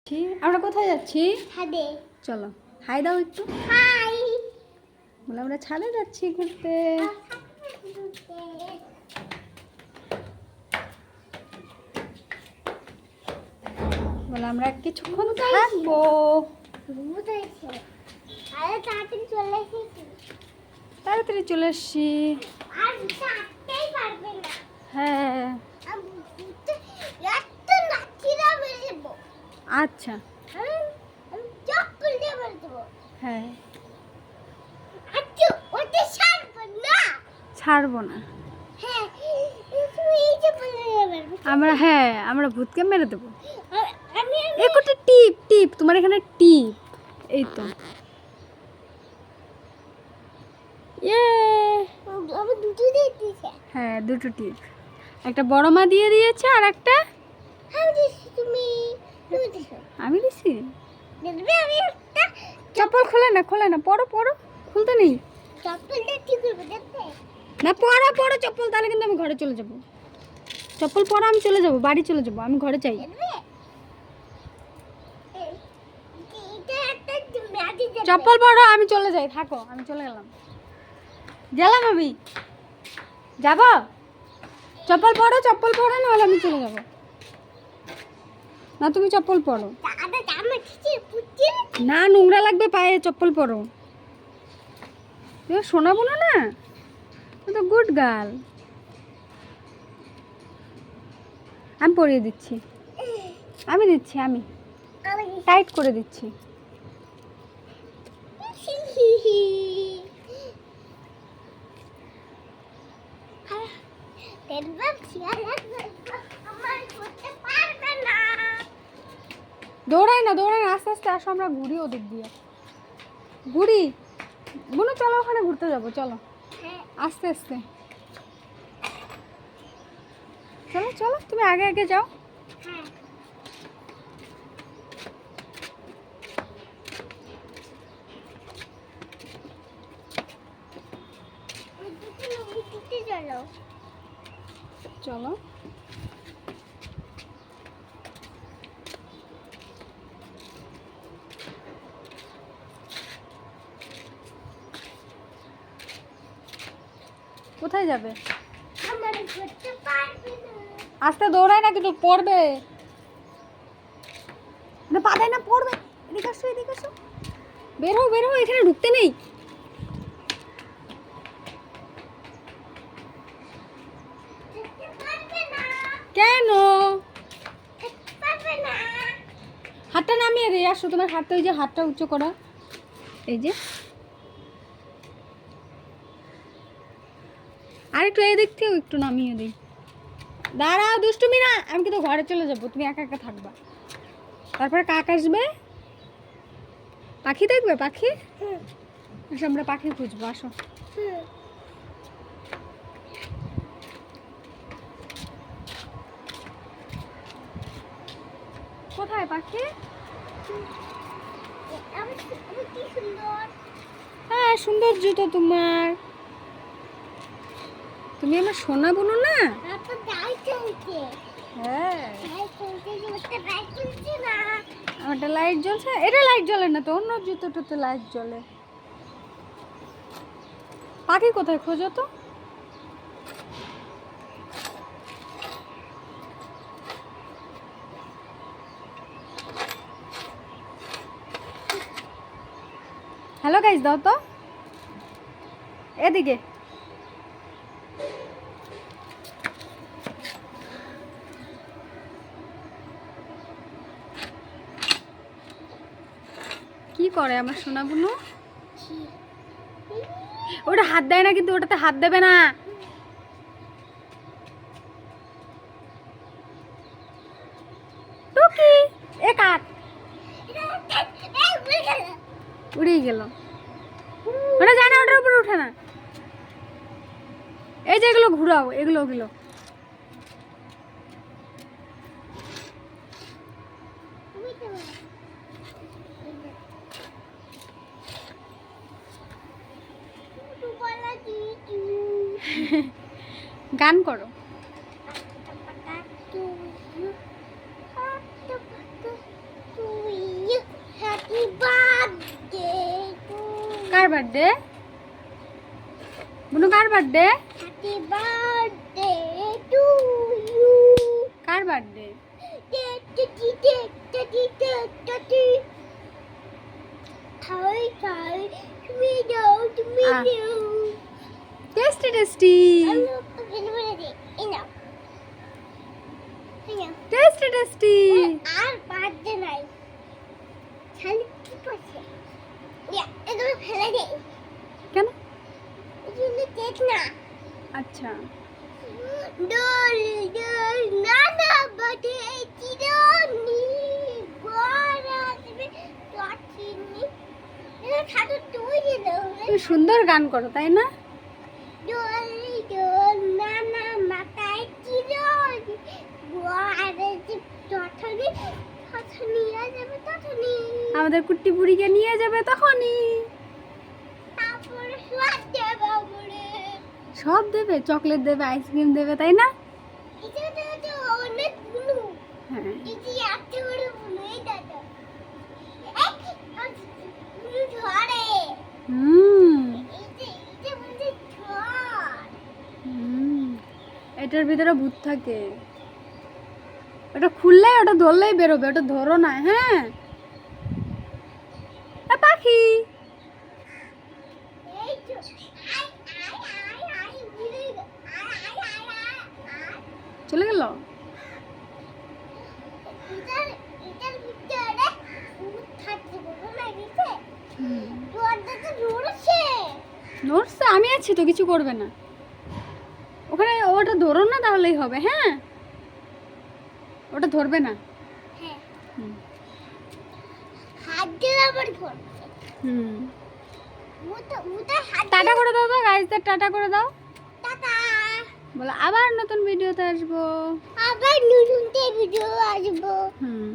আমরা কোথায় যাচ্ছি? ছাদে। চলো হাই দাও একটু। হাই। বলে আমরা ছাদে যাচ্ছি ঘুরতে। বলে আমরা কিছুক্ষণ থাকবো। তাড়াতাড়ি চলে এসছি। হ্যাঁ আচ্ছা হ্যাঁ ছাড়বো না আমরা ভূতকে মেরে দেবো। একটা টিপ টিপ তোমার এখানে টিপ এই তো হ্যাঁ দুটো টিপ একটা বড় মা দিয়ে দিয়েছে আর একটা আমি দিছি। চপ্পল খোলে না পরো খুলতে নেই না পরো চপ্পল তাহলে কিন্তু আমি ঘরে চলে যাব। চপ্পল পরো আমি চলে যাব বাড়ি চলে যাব আমি ঘরে চাই। চপ্পল পরো আমি চলে যাই থাকো আমি চলে গেলাম আমি যাব। চপ্পল পরো নাহলে আমি চলে যাব না তুমি চপ্পল পরো না নোংরা লাগবে পায়ে চপ্পল পরো। শোনাবো না না তো গুড গার্ল আমি পরিয়ে দিচ্ছি আমি টাইট করে দিচ্ছি। দৌড়াই না আস্তে আস্তে আসো আমরা ঘুরি ওদিক দিয়ে ঘুরি বোনো চলো ওখানে ঘুরতে যাবো চলো আস্তে আস্তে চলো তুমি আগে যাও। চলো কোথায় যাবে? আস্তে দৌড়ায় না কিন্তু পড়বে না পাদায় না পড়বে। এদিকে আসো বের হও এখানে ঢুকতে নেই। কেন হাতটা নামিয়ে দে আসো তোমার হাতটা ওই যে হাতটা উঁচু করা এই যে আর একটু এই দিক থেকেও একটু নামিয়ে দিই। দাঁড়াও দুষ্টুমি না আমি কিন্তু ঘরে চলে যাবো তুমি একা থাকবা। তারপরে কাক আসবে পাখি দেখবে পাখি আসো আমরা পাখি খুঁজবো আসো। কোথায় পাখি? হ্যাঁ সৌন্দর্য তো তোমার তুমি আমার সোনা বোনো না। হ্যাঁ আমারটা লাইট জ্বলছে এটা লাইট জ্বলে না তো অন্য জুতোটাতে লাইট জ্বলে। পাখি কোথায় খোঁজো তো? হ্যালো গাইস দাও তো এদিকে কি করে আমার সোনা বুনু? ওটা হাত দেয় না কিন্তু ওটাতে হাত দেবে না। টুকি এ কাক উড়ে গেল ওটা যায় না ওটার উপরে উঠে না। এই যে এগুলো ঘুরাও এগুলো গান করো। কার বার্থডে? বুনু কার birthday? Happy birthday to you. কার birthday? Tasty tasty tasty tasty. আর বার্থডে নাই, খালি কি করছে? এগুলো ফেলে দে, কেন? এগুলো দেখ না। আচ্ছা দোল দোল নানা বাদে চিরনি গোরা দেবে তোচিনি। এটা খাটো তুই দিল। তুমি সুন্দর গান করো তাই না? দোল দোল নানা মাথায় চিরনি গোরা দেবে তোচনি তোচনি যাবে তোচনি। আমাদের কুট্টি বুড়িকে নিয়ে যাবে তখনই। তারপরে স্বাদ দেবে বলে। সব দেবে, চকলেট দেবে, আইসক্রিম দেবে তাই না? এটা তো অনেক গুলো। হ্যাঁ ইতি এত বড় গুলো এই দাদা। এক ধরে। হুম এটা বলতে ধর। হুম, এটার ভিতরে ভূত থাকে। ওটা খুললে ওটা ধরলেই বেরোবে, ওটা ধরো না। হ্যাঁ এ পাখি এই তো আই ঘুরে আই চলে গেল। এটার ভিতরে ভূত থাকে বলো না দিতে। দরজাটা ধরেছে। নড়ছে, আমি আছি তো, কিছু করবে না। ওখানে ওটা ধরো না তাহলেই হবে। হ্যাঁ ওটা ধরবে না। হ্যাঁ হুম হাত দিয়ে আবার ধরছে। হুম মুটা হাত টাটা করে দাও তো গাইজদের, টাটা করে দাও। টাটা। বলো আবার নতুন ভিডিওতে আসবো। আবার নতুন ভিডিও আসবো। হুম